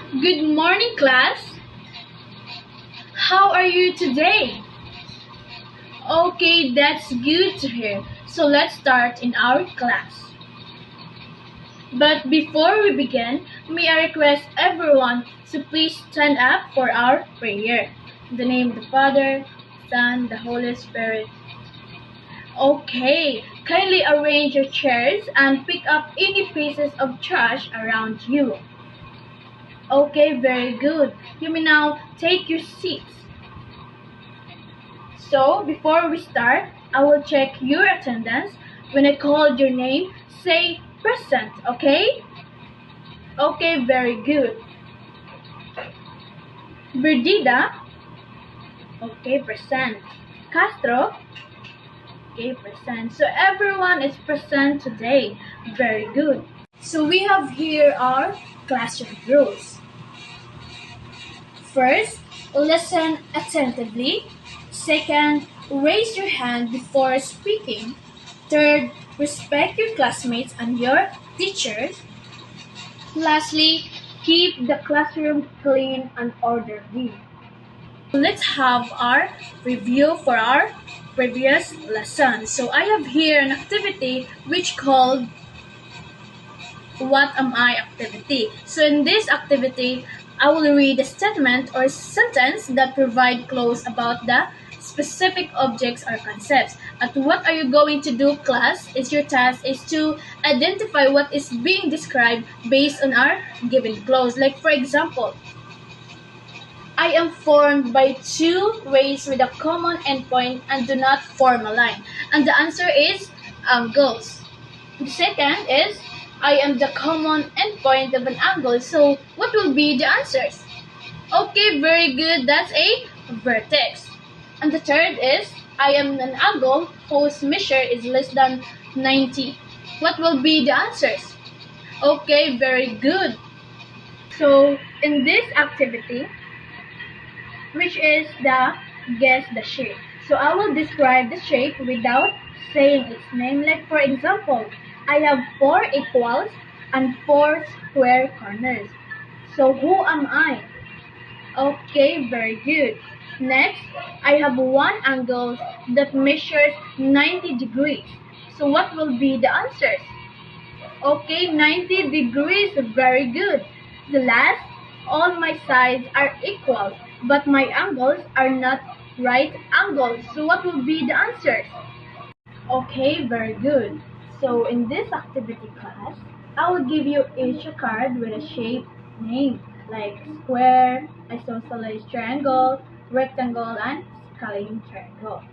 Good morning, class. How are you today? Okay, that's good to hear. So let's start in our class. But before we begin, may I request everyone to please stand up for our prayer. In the name of the Father, Son, the Holy Spirit. Okay, kindly arrange your chairs and pick up any pieces of trash around you. Okay, very good. You may now take your seats. So, before we start, I will check your attendance. When I call your name, say present, okay? Okay, very good. Berdida, okay, present. Castro, okay, present. So, everyone is present today. Very good. So, we have here our classroom rules. First, listen attentively. Second, raise your hand before speaking. Third, respect your classmates and your teachers. Lastly, keep the classroom clean and orderly. Let's have our review for our previous lesson. So I have here an activity which called What Am I activity. So in this activity, I will read a statement or sentence that provide clues about the specific objects or concepts. And what are you going to do, class? Is your task is to identify what is being described based on our given clues. Like for example, I am formed by two rays with a common endpoint and do not form a line. And the answer is angles. The second is I am the common endpoint of an angle. So what will be the answers? Okay, very good. That's a vertex. And the third is I am an angle whose measure is less than 90. What will be the answers? Okay, very good. So in this activity, which is the guess the shape. So I will describe the shape without saying its name. Like for example, I have four equals and four square corners. So who am I? Okay, very good. Next, I have one angle that measures 90 degrees. So what will be the answers? Okay, 90 degrees, very good. The last, all my sides are equal, but my angles are not right angles. So what will be the answers? Okay, very good. So in this activity class, I will give you each a card with a shape name like square, isosceles triangle, rectangle, and scalene triangle.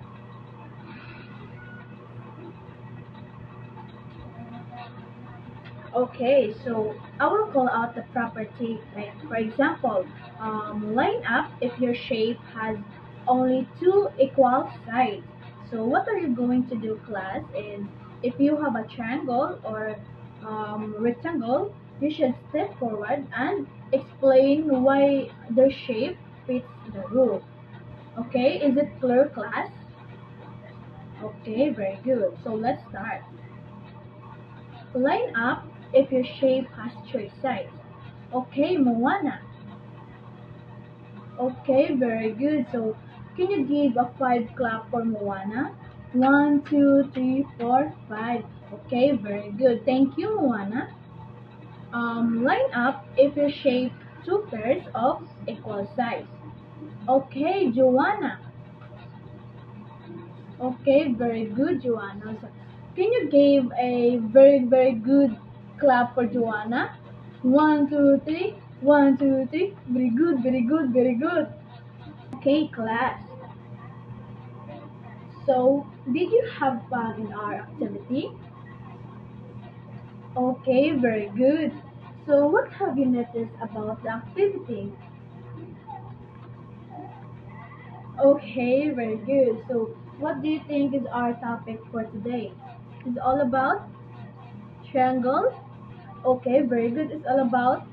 Okay, so I will call out the property, like for example, line up if your shape has only two equal sides. So what are you going to do, class, is if you have a triangle or rectangle, you should step forward and explain why the shape fits the rule. Okay, is it clear, class? Okay, very good. So let's start. Line up if your shape has three sides. Okay, Moana. Okay, very good. So, can you give a five clap for Moana? One, two, three, four, five. Okay, very good. Thank you, Moana. Line up if you shape two pairs of equal size. Okay, Joanna. Okay, very good, Joanna. So, can you give a very good clap for Joanna? One, two, three. One, two, three. Very good, very good, very good. Okay, class. So, did you have fun in our activity? Okay, very good. So, what have you noticed about the activity? Okay, very good. So, what do you think is our topic for today? It's all about triangles. Okay, very good. It's all about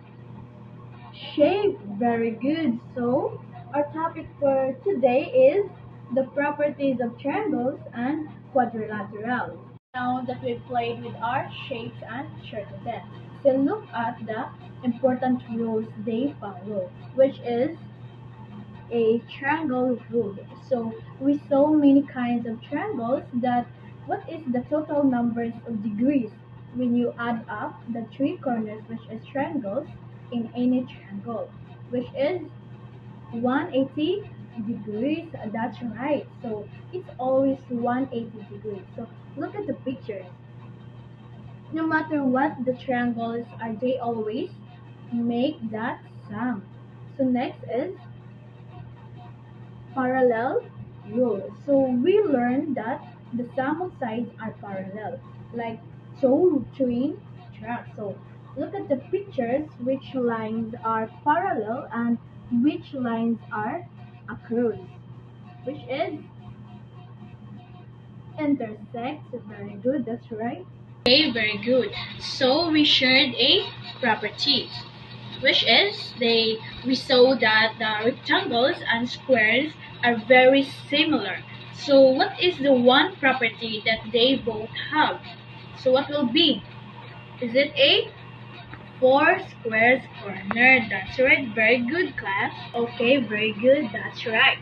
shape. Very good. So, our topic for today is the properties of triangles and quadrilaterals. Now that we've played with our shapes and shortened them. still look at the important rules they follow, which is a triangle rule. So we saw many kinds of triangles that what is the total numbers of degrees when you add up the three corners which is triangles in any triangle, which is 180 degrees. That's right. So it's always 180 degrees. So look at the pictures. No matter what the triangles are, they always make that sum. So next is parallel rule. So we learned that the sum of sides are parallel, like so between tracks. So look at the pictures, which lines are parallel and which lines are across, which is intersect. Very good, that's right. Okay, very good. So we shared a property, which is we saw that the rectangles and squares are very similar. So what is the one property that they both have? So what will be? Is it a four squares corner? That's right. Very good, class. Okay, very good. That's right.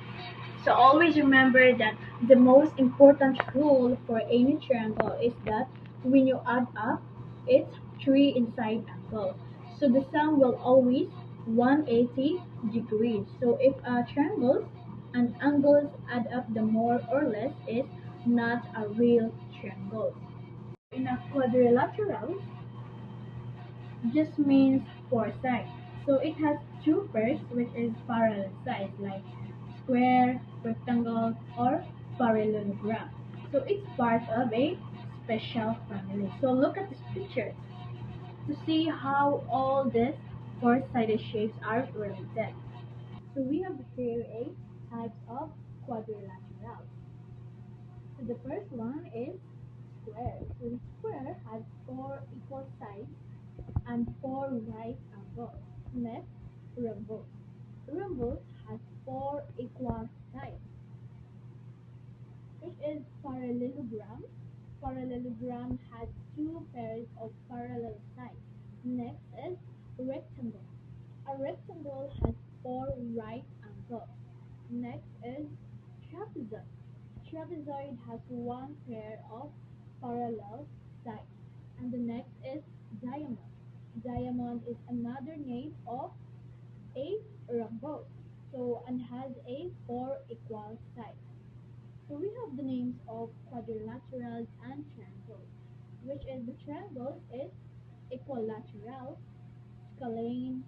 So always remember that the most important rule for any triangle is that when you add up, it's three inside angles. So the sum will always 180 degrees. So if triangles and angles add up, the more or less is not a real triangle. In a quadrilateral, just means four sides. So it has two pairs which is parallel sides like square, rectangle, or parallelogram. So it's part of a special family. So look at this picture to see how all these four-sided shapes are related. So we have here a types of quadrilaterals. So the first one is square. So the square has four equal sides and four right angles. Next, rhombus. Rhombus has four equal sides, which is parallelogram. Parallelogram has two pairs of parallel sides. Next is rectangle. A rectangle has four right angles. Next is trapezoid. Trapezoid has one pair of parallel sides. And the next is diamond. Diamond is another name of a rhombus. So and has a four equal sides. So we have the names of quadrilaterals and triangles, which is the triangle is equilateral, scalene,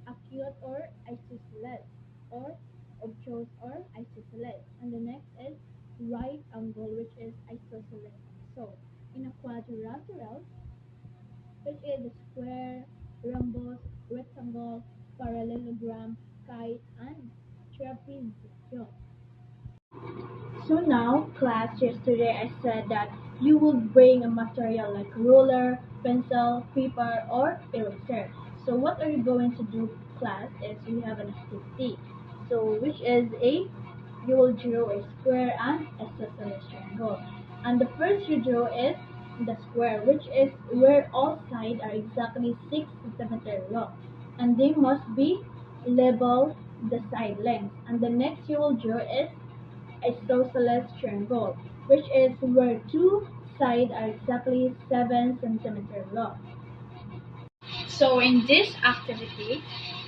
acute or isosceles, or obtuse or isosceles. And the next is right angle, which is isosceles. So in a quadrilateral, which is a square, rhombus, rectangle, parallelogram, kite, and trapezium. So now, class, yesterday I said that you will bring a material like ruler, pencil, paper, or eraser. So what are you going to do, class, is you have an activity. So which is you will draw a square and a isosceles triangle. And the first you draw is the square, which is where all sides are exactly 6 centimeters long. And they must be level the side length. And the next you will draw is isosceles triangle, which is where two sides are exactly 7 centimeters long. So in this activity,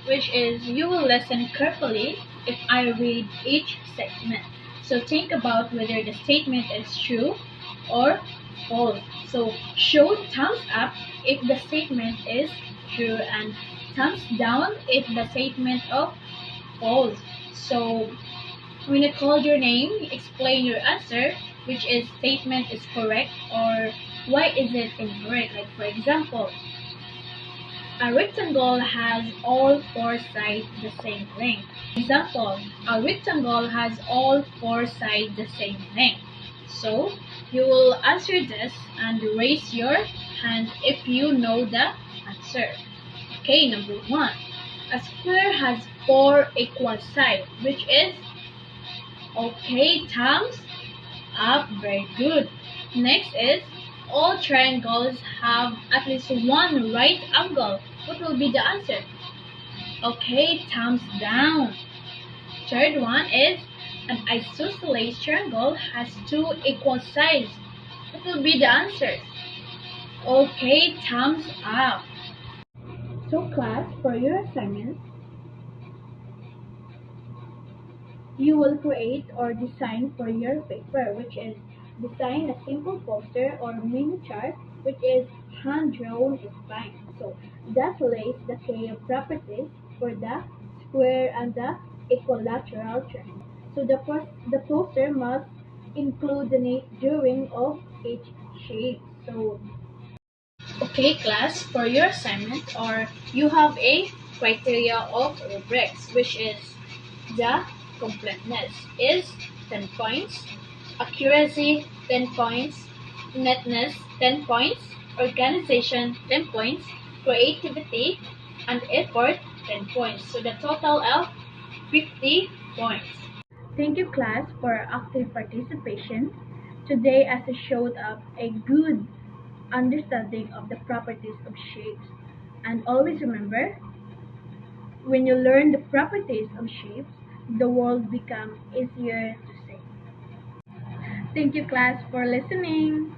which is you will listen carefully if I read each statement. So think about whether the statement is true or false. So show thumbs up if the statement is true and thumbs down if the statement of false. So when I called your name, explain your answer, which is statement is correct or why is it incorrect. Like for example, a rectangle has all four sides the same length. Example, a rectangle has all four sides the same length. So you will answer this and raise your hand if you know the answer. Okay, number one. A square has four equal sides, which is okay, thumbs up, very good. Next is all triangles have at least one right angle, what will be the answer? Okay, thumbs down. Third one is an isosceles triangle has two equal sides. What will be the answer? Okay, thumbs up. So class, for your assignments, you will create or design for your paper, which is design a simple poster or mini chart, which is hand drawn is fine. So that lays the key properties for the square and the equilateral triangle. So the poster must include the drawing of each shape. So okay, class, for your assignment, or you have a criteria of rubrics, which is the completeness is 10 points, accuracy 10 points, neatness 10 points, organization 10 points, creativity and effort 10 points. So the total of 50 points. Thank you, class, for active participation. Today, as I showed up a good understanding of the properties of shapes. And always remember, when you learn the properties of shapes, the world becomes easier to see. Thank you, class, for listening.